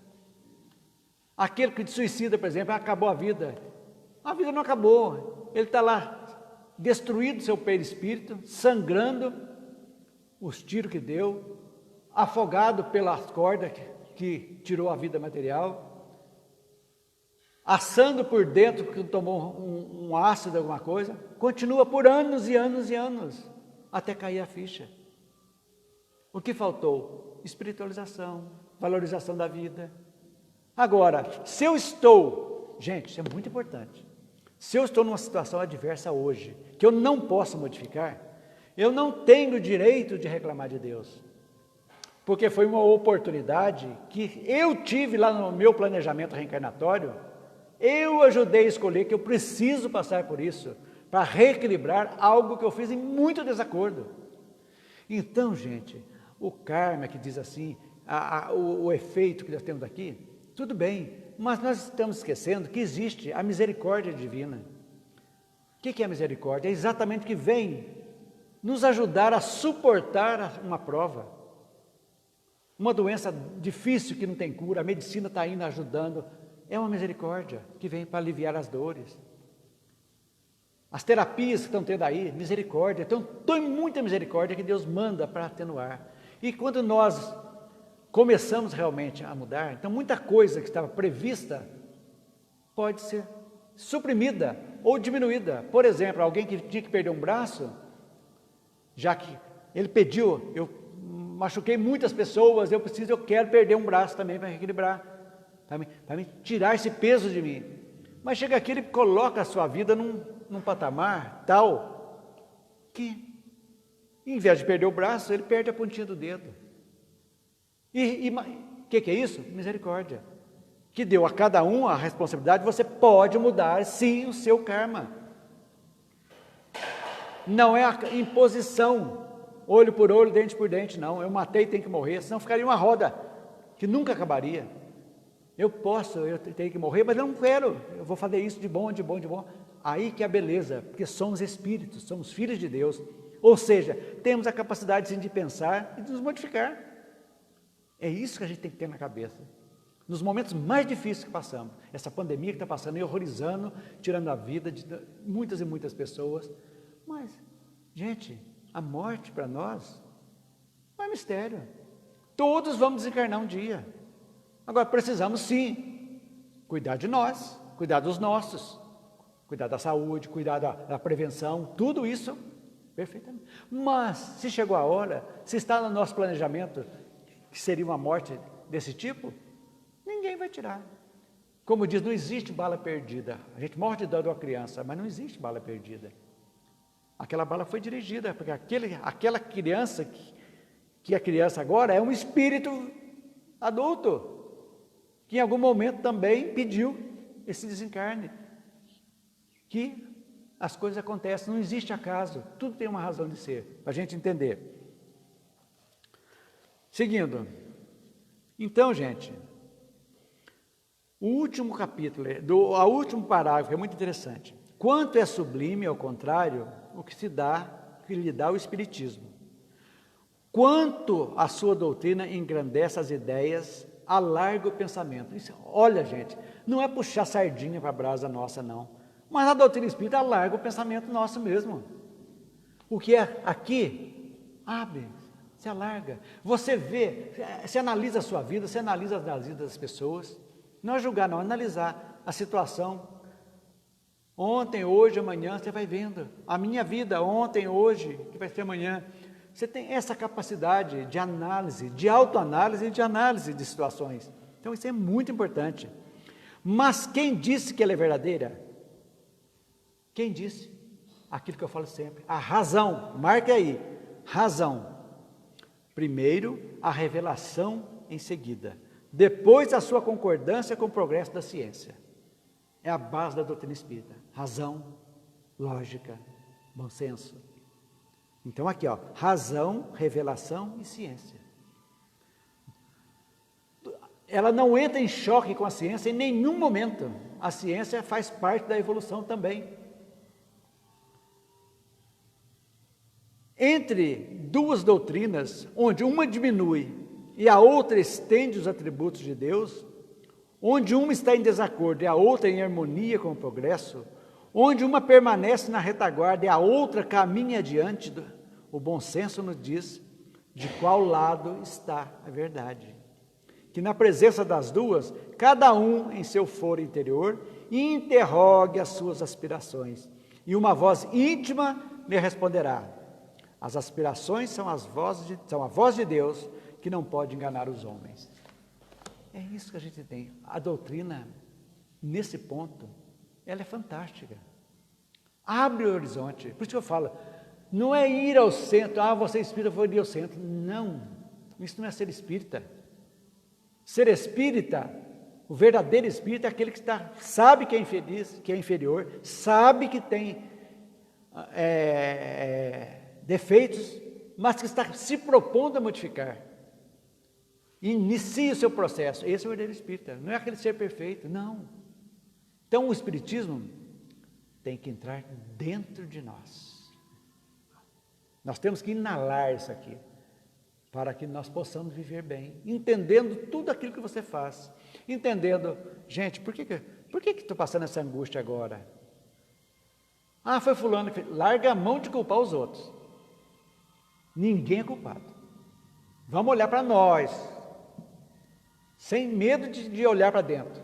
Aquele que se suicida, por exemplo, acabou a vida não acabou, ele está lá destruído seu perispírito, sangrando os tiros que deu, afogado pelas cordas que tirou a vida material, assando por dentro que tomou um ácido, alguma coisa, continua por anos e anos e anos, até cair a ficha. O que faltou? Espiritualização, valorização da vida. Agora, se eu estou, gente, isso é muito importante, se eu estou numa situação adversa hoje, que eu não posso modificar, eu não tenho o direito de reclamar de Deus, porque foi uma oportunidade que eu tive lá no meu planejamento reencarnatório, eu ajudei a escolher que eu preciso passar por isso, para reequilibrar algo que eu fiz em muito desacordo. Então, gente, o karma que diz assim, o efeito que nós temos aqui, tudo bem, mas nós estamos esquecendo que existe a misericórdia divina. O que é a misericórdia? É exatamente o que vem nos ajudar a suportar uma prova. Uma doença difícil que não tem cura, a medicina está indo ajudando, é uma misericórdia que vem para aliviar as dores. As terapias que estão tendo aí, misericórdia, então tem muita misericórdia que Deus manda para atenuar. E quando nós começamos realmente a mudar, então muita coisa que estava prevista pode ser suprimida ou diminuída. Por exemplo, alguém que tinha que perder um braço, já que ele pediu, eu machuquei muitas pessoas, eu quero perder um braço também para reequilibrar, para me tirar esse peso de mim. Mas chega aqui, ele coloca a sua vida num patamar tal que, em vez de perder o braço, ele perde a pontinha do dedo. E o que é isso? Misericórdia. Que deu a cada um a responsabilidade, você pode mudar, sim, o seu karma. Não é a imposição, olho por olho, dente por dente, não. Eu matei, tem que morrer, senão ficaria uma roda que nunca acabaria. Eu tenho que morrer, mas eu não quero, eu vou fazer isso de bom, de bom, de bom. Aí que é a beleza, porque somos espíritos, somos filhos de Deus, ou seja, temos a capacidade sim, de pensar e de nos modificar. É isso que a gente tem que ter na cabeça. Nos momentos mais difíceis que passamos, essa pandemia que está passando e horrorizando, tirando a vida de muitas e muitas pessoas, mas, gente, a morte para nós não é mistério. Todos vamos desencarnar um dia. Agora, precisamos sim cuidar de nós, cuidar dos nossos, cuidar da saúde, cuidar da prevenção, tudo isso, perfeitamente. Mas, se chegou a hora, se está no nosso planejamento, que seria uma morte desse tipo, ninguém vai tirar. Como diz, não existe bala perdida. A gente morre de dor de uma criança, mas não existe bala perdida. Aquela bala foi dirigida, porque aquela criança que a criança agora é um espírito adulto, que em algum momento também pediu esse desencarne. Que as coisas acontecem, não existe acaso, tudo tem uma razão de ser, para a gente entender. Seguindo, então, gente, o último capítulo, o último parágrafo é muito interessante. Quanto é sublime, ao contrário, o que lhe dá o Espiritismo. Quanto a sua doutrina engrandece as ideias, alarga o pensamento. Isso, olha, gente, não é puxar sardinha para a brasa nossa, não. Mas a doutrina espírita alarga o pensamento nosso mesmo. O que é aqui, abre, se alarga. Você vê, você analisa a sua vida, você analisa as vidas das pessoas. Não é julgar, não, é analisar a situação. Ontem, hoje, amanhã, você vai vendo. A minha vida, ontem, hoje, que vai ser amanhã. Você tem essa capacidade de análise, de autoanálise e de análise de situações. Então, isso é muito importante. Mas quem disse que ela é verdadeira? Quem disse? Aquilo que eu falo sempre. A razão, marque aí, razão. Primeiro, a revelação em seguida. Depois, a sua concordância com o progresso da ciência. É a base da doutrina espírita. Razão, lógica, bom senso. Então aqui, ó, razão, revelação e ciência. Ela não entra em choque com a ciência em nenhum momento. A ciência faz parte da evolução também. Entre duas doutrinas, onde uma diminui e a outra estende os atributos de Deus, onde uma está em desacordo e a outra em harmonia com o progresso, onde uma permanece na retaguarda e a outra caminha adiante, o bom senso nos diz de qual lado está a verdade. Que na presença das duas, cada um em seu foro interior interrogue as suas aspirações, e uma voz íntima lhe responderá. As aspirações são a voz de Deus, que não pode enganar os homens. É isso que a gente tem. A doutrina, nesse ponto, ela é fantástica. Abre o horizonte. Por isso que eu falo, não é ir ao centro, você é espírita, vou ir ao centro. Não, isso não é ser espírita. Ser espírita, o verdadeiro espírita é aquele que sabe que é infeliz, que é inferior, sabe que tem defeitos, mas que está se propondo a modificar. Inicie o seu processo. Esse é o verdadeiro espírita, não é aquele ser perfeito, não. Então o espiritismo tem que entrar dentro de nós. Nós temos que inalar isso aqui, para que nós possamos viver bem, entendendo tudo aquilo que você faz, entendendo, gente, por que estou passando essa angústia agora? Foi fulano, larga a mão de culpar os outros. Ninguém é culpado. Vamos olhar para nós, sem medo de olhar para dentro.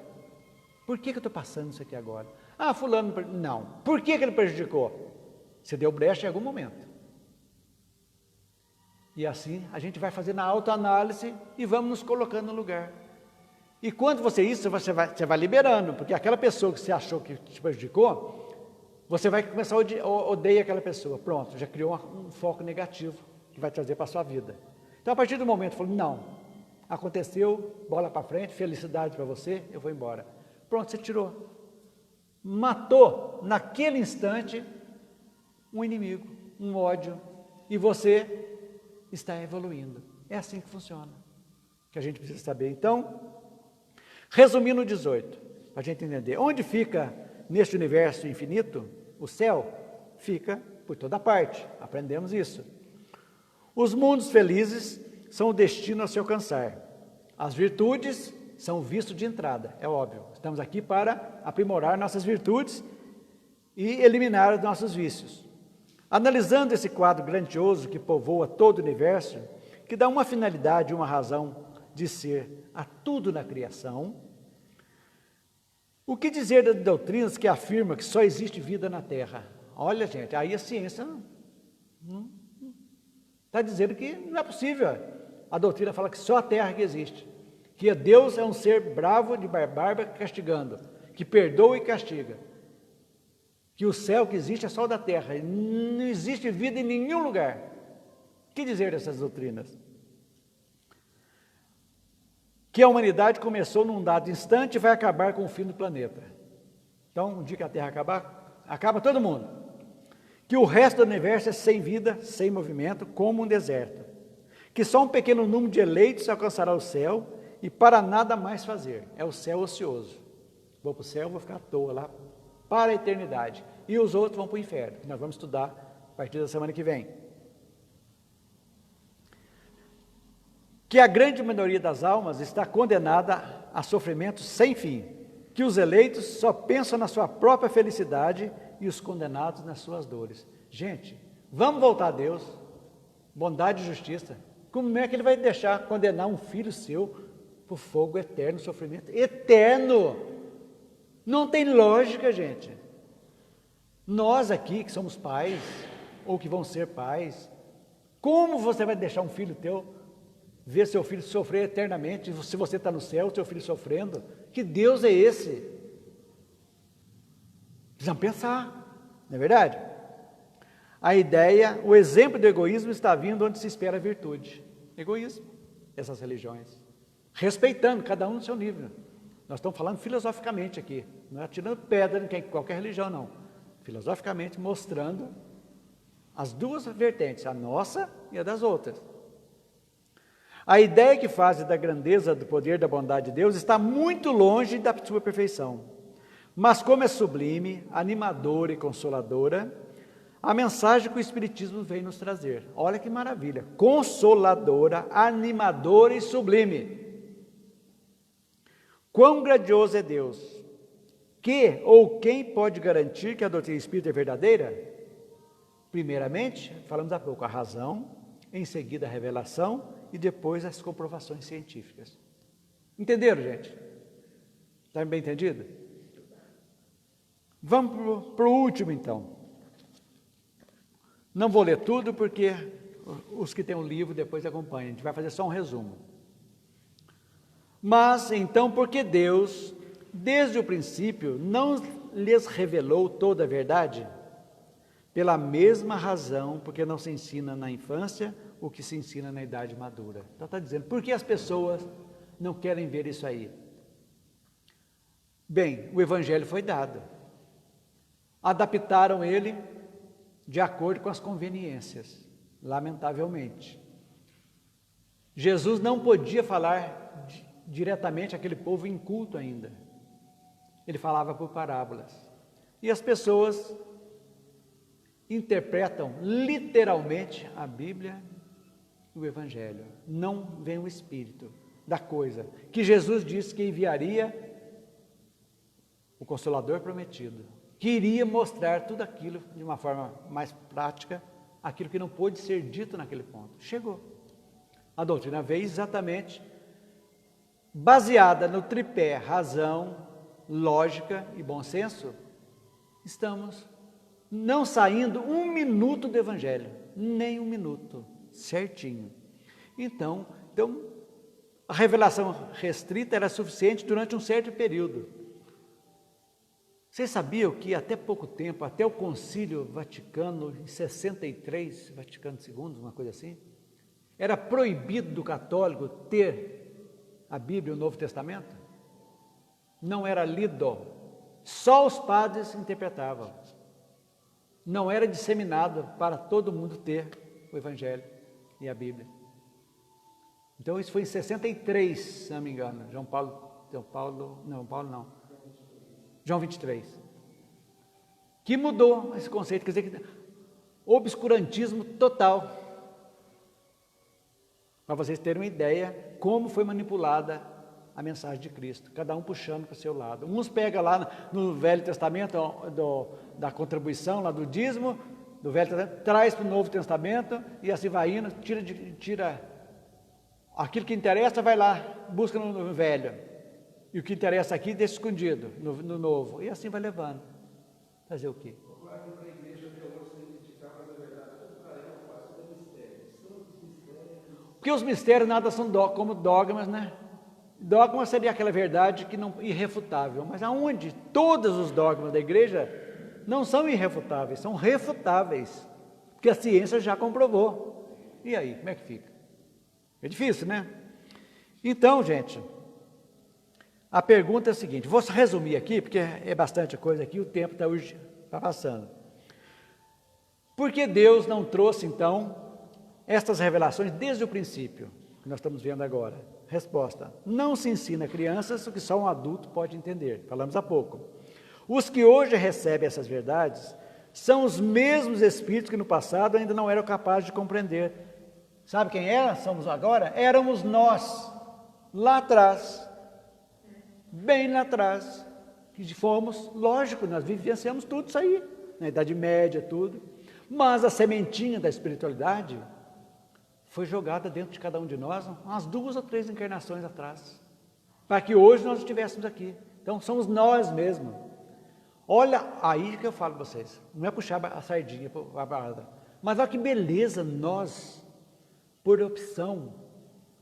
Por que eu estou passando isso aqui agora? Fulano, não. Por que ele prejudicou? Você deu brecha em algum momento. E assim, a gente vai fazendo a autoanálise e vamos nos colocando no lugar. E quando você vai liberando, porque aquela pessoa que você achou que te prejudicou, você vai começar a odiar aquela pessoa. Pronto, já criou um foco negativo que vai trazer para a sua vida. Então, a partir do momento, falou, não, aconteceu, bola para frente, felicidade para você, eu vou embora. Pronto, você tirou. Matou, naquele instante, um inimigo, um ódio, e você está evoluindo. É assim que funciona, que a gente precisa saber. Então, resumindo o 18, para a gente entender, onde fica neste universo infinito, o céu fica por toda parte, aprendemos isso. Os mundos felizes são o destino a se alcançar. As virtudes são o visto de entrada, é óbvio. Estamos aqui para aprimorar nossas virtudes e eliminar os nossos vícios. Analisando esse quadro grandioso que povoa todo o universo, que dá uma finalidade, uma razão de ser a tudo na criação, o que dizer das doutrinas que afirmam que só existe vida na Terra? Olha, gente, aí a ciência está dizendo que não é possível. A doutrina fala que só a Terra que existe, que Deus é um ser bravo de barba castigando, que perdoa e castiga, que o céu que existe é só o da Terra, não existe vida em nenhum lugar. O que dizer dessas doutrinas? que a humanidade começou num dado instante e vai acabar com o fim do planeta. Então, um dia que a Terra acabar, acaba todo mundo. Que o resto do universo é sem vida, sem movimento, como um deserto. Que só um pequeno número de eleitos alcançará o céu e para nada mais fazer. É o céu ocioso. Vou para o céu, vou ficar à toa lá para a eternidade. E os outros vão para o inferno, que nós vamos estudar a partir da semana que vem. Que a grande maioria das almas está condenada a sofrimentos sem fim, que os eleitos só pensam na sua própria felicidade e os condenados nas suas dores. Gente, vamos voltar a Deus, bondade e justiça. Como é que Ele vai deixar condenar um filho seu para o fogo eterno, sofrimento eterno? Não tem lógica, gente. Nós aqui que somos pais, ou que vão ser pais, como você vai deixar um filho teu ver seu filho sofrer eternamente, se você está no céu, seu filho sofrendo? Que Deus é esse? Precisamos pensar, não é verdade? A ideia, o exemplo do egoísmo está vindo onde se espera a virtude. Egoísmo, essas religiões. Respeitando cada um no seu nível. Nós estamos falando filosoficamente aqui, não é tirando pedra em qualquer religião, não. Filosoficamente mostrando as duas vertentes, a nossa e a das outras. A ideia que fazem da grandeza, do poder, da bondade de Deus está muito longe da sua perfeição. Mas como é sublime, animadora e consoladora, a mensagem que o Espiritismo vem nos trazer. Olha que maravilha! Consoladora, animadora e sublime. Quão grandioso é Deus! Que ou quem pode garantir que a doutrina espírita é verdadeira? Primeiramente, falamos há pouco, a razão, em seguida a revelação e depois as comprovações científicas. Entenderam, gente? Está bem entendido? Vamos para o último, então. Não vou ler tudo, porque os que têm um livro depois acompanham. A gente vai fazer só um resumo. Mas, então, porque Deus, desde o princípio, não lhes revelou toda a verdade? Pela mesma razão, porque não se ensina na infância o que se ensina na idade madura. Então está dizendo, por que as pessoas não querem ver isso aí? Bem, o Evangelho foi dado. Adaptaram ele de acordo com as conveniências, lamentavelmente. Jesus não podia falar diretamente àquele povo inculto ainda. Ele falava por parábolas. E as pessoas interpretam literalmente a Bíblia e o Evangelho. Não vem o Espírito da coisa, que Jesus disse que enviaria o Consolador prometido, que iria mostrar tudo aquilo de uma forma mais prática, aquilo que não pôde ser dito naquele ponto. Chegou. A doutrina veio exatamente baseada no tripé razão, lógica e bom senso. Estamos não saindo um minuto do Evangelho, nem um minuto, certinho. Então, a revelação restrita era suficiente durante um certo período. Vocês sabiam que até pouco tempo, até o Concílio Vaticano, em 63, Vaticano II, uma coisa assim, era proibido do católico ter a Bíblia e o Novo Testamento? Não era lido, só os padres interpretavam. Não era disseminado para todo mundo ter o Evangelho e a Bíblia. Então isso foi em 63, se não me engano, João 23, que mudou esse conceito, quer dizer, obscurantismo total, para vocês terem uma ideia como foi manipulada a mensagem de Cristo, cada um puxando para o seu lado. Uns pegam lá no Velho Testamento da contribuição, lá do dízimo, do Velho Testamento, traz para o Novo Testamento e assim vai indo, tira aquilo que interessa, vai lá, busca no Velho. E o que interessa aqui deixa escondido no Novo. E assim vai levando. Fazer o quê? Porque os mistérios nada são como dogmas, né? Dogma seria aquela verdade que não irrefutável. Mas aonde todos os dogmas da igreja não são irrefutáveis, são refutáveis. Porque a ciência já comprovou. E aí, como é que fica? É difícil, né? Então, gente, A pergunta é a seguinte, vou resumir aqui, porque é bastante coisa aqui, o tempo está passando. Por que Deus não trouxe, então, estas revelações desde o princípio, que nós estamos vendo agora? Resposta, não se ensina a crianças o que só um adulto pode entender, falamos há pouco. Os que hoje recebem essas verdades são os mesmos espíritos que no passado ainda não eram capazes de compreender. Sabe quem somos agora? Éramos nós, lá atrás, bem lá atrás, que fomos, lógico, nós vivenciamos tudo isso aí, na Idade Média, tudo, mas a sementinha da espiritualidade foi jogada dentro de cada um de nós umas 2 ou 3 encarnações atrás, para que hoje nós estivéssemos aqui. Então somos nós mesmos. Olha aí que eu falo para vocês, não é puxar a sardinha para a barra, mas olha que beleza nós, por opção,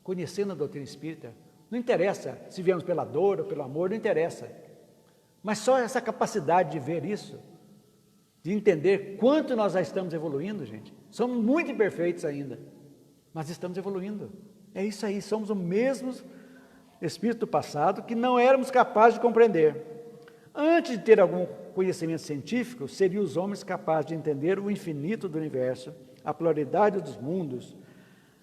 conhecendo a doutrina espírita, não interessa se viemos pela dor ou pelo amor, não interessa, mas só essa capacidade de ver isso, de entender quanto nós já estamos evoluindo, gente, somos muito imperfeitos ainda, mas estamos evoluindo, é isso aí, somos o mesmo espírito do passado que não éramos capazes de compreender. Antes de ter algum conhecimento científico, seriam os homens capazes de entender o infinito do universo, a pluralidade dos mundos,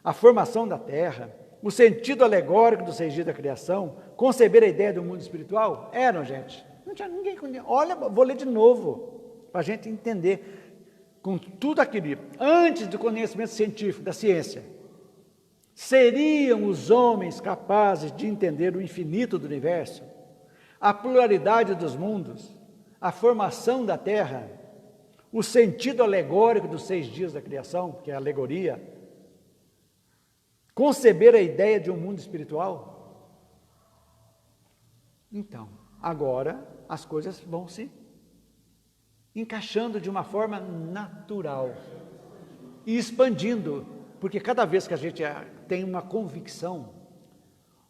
a formação da Terra, o sentido alegórico dos 6 dias da criação, conceber a ideia do mundo espiritual? Eram, gente. Não tinha ninguém. Olha, vou ler de novo, para a gente entender, com tudo aquilo, antes do conhecimento científico, da ciência, seriam os homens capazes de entender o infinito do universo, a pluralidade dos mundos, a formação da Terra, o sentido alegórico dos 6 dias da criação, que é a alegoria, conceber a ideia de um mundo espiritual? Então, agora as coisas vão se encaixando de uma forma natural e expandindo, porque cada vez que a gente tem uma convicção,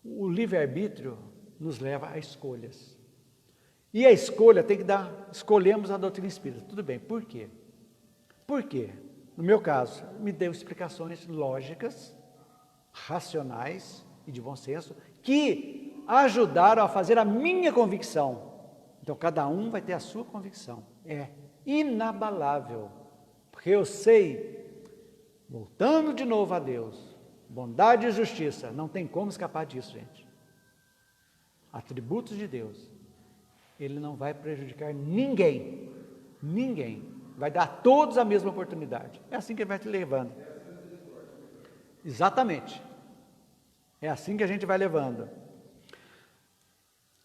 o livre-arbítrio nos leva a escolhas. E a escolha tem que escolhemos a doutrina espírita. Tudo bem, por quê? Por quê? No meu caso, me deu explicações lógicas, racionais e de bom senso, que ajudaram a fazer a minha convicção. Então, cada um vai ter a sua convicção. É inabalável, porque eu sei, voltando de novo a Deus, bondade e justiça, não tem como escapar disso, gente. Atributos de Deus, Ele não vai prejudicar ninguém, vai dar a todos a mesma oportunidade. É assim que Ele vai te levando. Exatamente. É assim que a gente vai levando.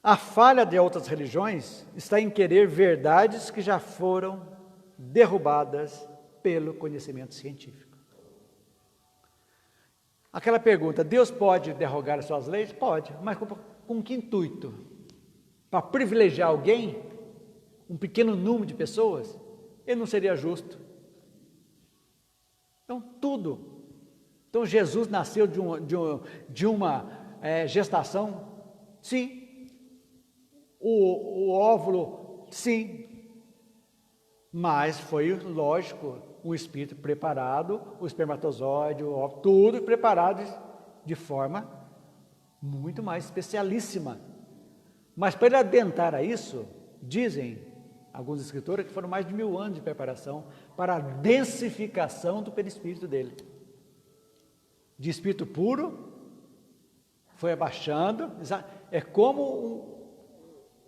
A falha de outras religiões está em querer verdades que já foram derrubadas pelo conhecimento científico. Aquela pergunta, Deus pode derrogar as suas leis? Pode, mas com que intuito? Para privilegiar alguém? Um pequeno número de pessoas? Ele não seria justo. Então, tudo. Então, Jesus nasceu de uma gestação? Sim. O óvulo? Sim. Mas foi, lógico, um espírito preparado, o espermatozoide, o óvulo, tudo preparado de forma muito mais especialíssima. Mas para ele adentrar a isso, dizem alguns escritores que foram mais de 1000 anos de preparação para a densificação do perispírito dele. De espírito puro, foi abaixando, é como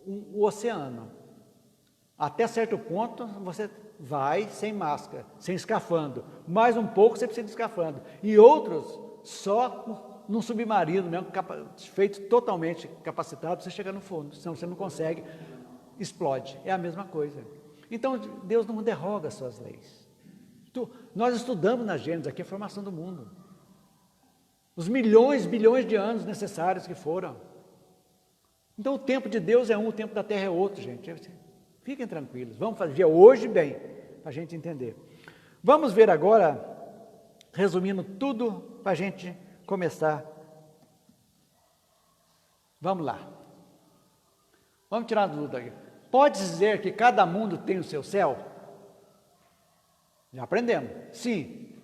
o oceano. Até certo ponto você vai sem máscara, sem escafandro. Mais um pouco você precisa de escafandro. E outros só num submarino mesmo, feito totalmente capacitado para você chegar no fundo. Senão você não consegue, explode. É a mesma coisa. Então Deus não derroga as suas leis. Nós estudamos na Gênesis aqui a formação do mundo. Os milhões, bilhões de anos necessários que foram. Então o tempo de Deus é um, o tempo da terra é outro, gente. Fiquem tranquilos, vamos fazer hoje bem, para a gente entender. Vamos ver agora, resumindo tudo, para a gente começar. Vamos lá. Vamos tirar a dúvida aqui. Pode dizer que cada mundo tem o seu céu? Já aprendemos. Sim.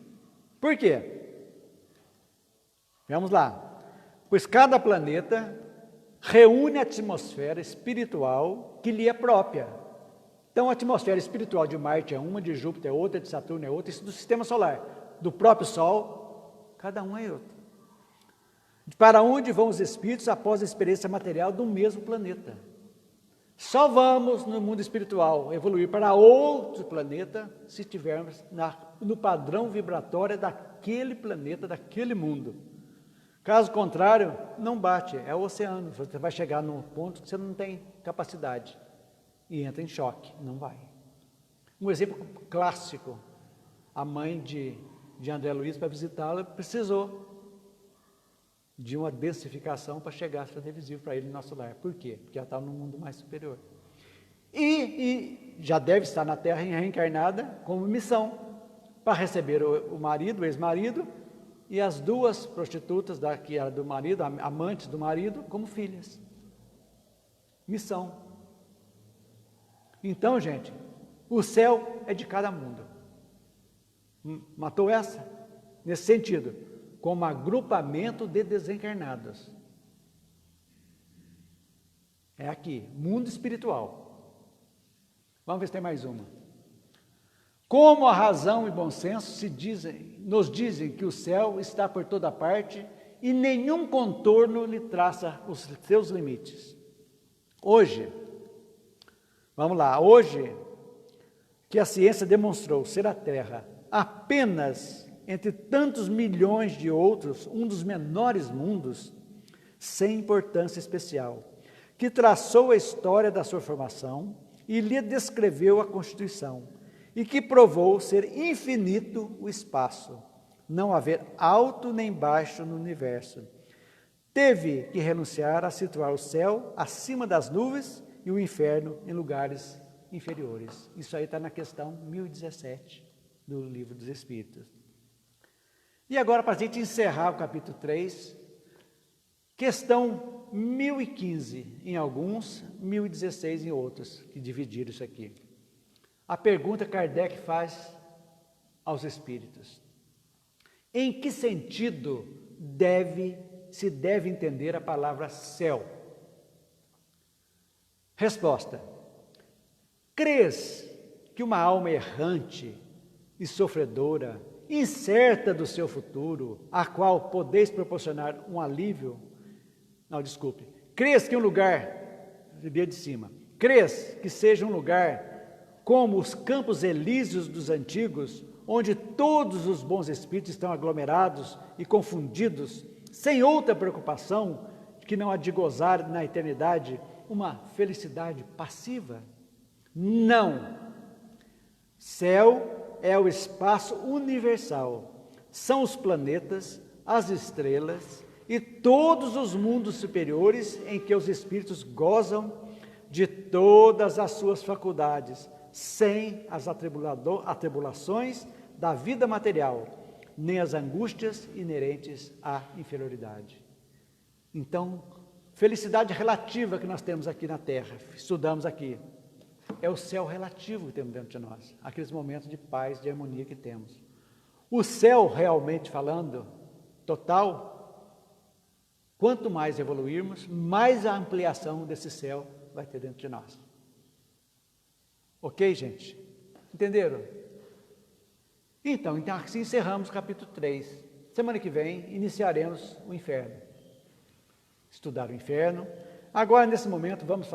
Por quê? Vamos lá. Pois cada planeta reúne a atmosfera espiritual que lhe é própria. Então, a atmosfera espiritual de Marte é uma, de Júpiter é outra, de Saturno é outra, isso do sistema solar. Do próprio Sol, cada um é outro. Para onde vão os espíritos após a experiência material do mesmo planeta? Só vamos no mundo espiritual evoluir para outro planeta se estivermos no padrão vibratório daquele planeta, daquele mundo. Caso contrário, não bate, é o oceano. Você vai chegar num ponto que você não tem capacidade e entra em choque, não vai. Um exemplo clássico, a mãe de André Luiz, para visitá-la, precisou de uma densificação para chegar a ser visível para ele no nosso lar. Por quê? Porque ela estava num mundo mais superior. E já deve estar na Terra reencarnada como missão para receber o marido, o ex-marido, e as duas prostitutas que era do marido, amantes do marido, como filhas. Missão. Então, gente, o céu é de cada mundo. Matou essa? Nesse sentido, como agrupamento de desencarnados. É aqui, mundo espiritual. Vamos ver se tem mais uma. Como a razão e bom senso nos dizem que o céu está por toda parte e nenhum contorno lhe traça os seus limites. Hoje, vamos lá, hoje que a ciência demonstrou ser a Terra apenas entre tantos milhões de outros, um dos menores mundos, sem importância especial, que traçou a história da sua formação e lhe descreveu a constituição, e que provou ser infinito o espaço, não haver alto nem baixo no universo. Teve que renunciar a situar o céu acima das nuvens e o inferno em lugares inferiores. Isso aí está na questão 1017 do Livro dos Espíritos. E agora, para a gente encerrar o capítulo 3, questão 1015 em alguns, 1016 em outros, que dividiram isso aqui. A pergunta que Kardec faz aos espíritos: em que sentido se deve entender a palavra céu? Resposta: crês que uma alma errante e sofredora, incerta do seu futuro, a qual podeis proporcionar um alívio? Não, desculpe. Crês que um lugar, via de cima, crês que seja um lugar como os campos elíseos dos antigos, onde todos os bons espíritos estão aglomerados e confundidos, sem outra preocupação que não a de gozar na eternidade uma felicidade passiva? Não. Céu é o espaço universal, são os planetas, as estrelas e todos os mundos superiores em que os espíritos gozam de todas as suas faculdades, sem as atribulações da vida material, nem as angústias inerentes à inferioridade. Então, felicidade relativa que nós temos aqui na Terra, estudamos aqui, é o céu relativo que temos dentro de nós, aqueles momentos de paz, de harmonia que temos. O céu, realmente falando, total, quanto mais evoluirmos, mais a ampliação desse céu vai ter dentro de nós. Ok, gente? Entenderam? Então assim encerramos o capítulo 3. Semana que vem iniciaremos o inferno. Estudar o inferno. Agora, nesse momento, vamos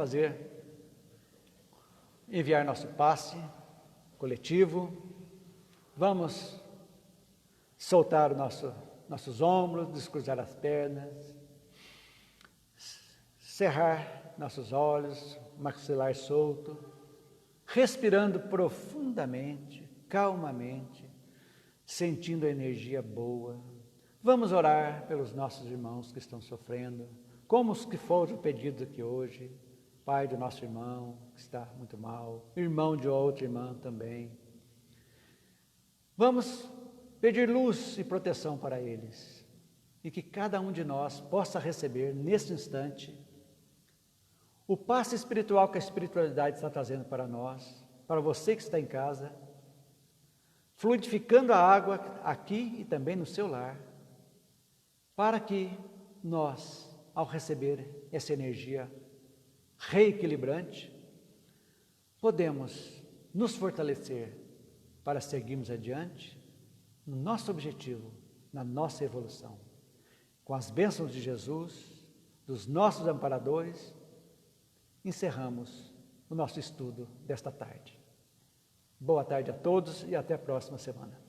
enviar nosso passe coletivo. Vamos soltar nossos ombros, descruzar as pernas, cerrar nossos olhos, maxilar solto, respirando profundamente, calmamente, sentindo a energia boa. Vamos orar pelos nossos irmãos que estão sofrendo, como os que foram pedidos aqui hoje, pai do nosso irmão que está muito mal, irmão de outra irmã também. Vamos pedir luz e proteção para eles, e que cada um de nós possa receber neste instante o passe espiritual que a espiritualidade está trazendo para nós, para você que está em casa, fluidificando a água aqui e também no seu lar, para que nós ao receber essa energia reequilibrante, podemos nos fortalecer para seguirmos adiante no nosso objetivo, na nossa evolução. Com as bênçãos de Jesus, dos nossos amparadores, encerramos o nosso estudo desta tarde. Boa tarde a todos e até a próxima semana.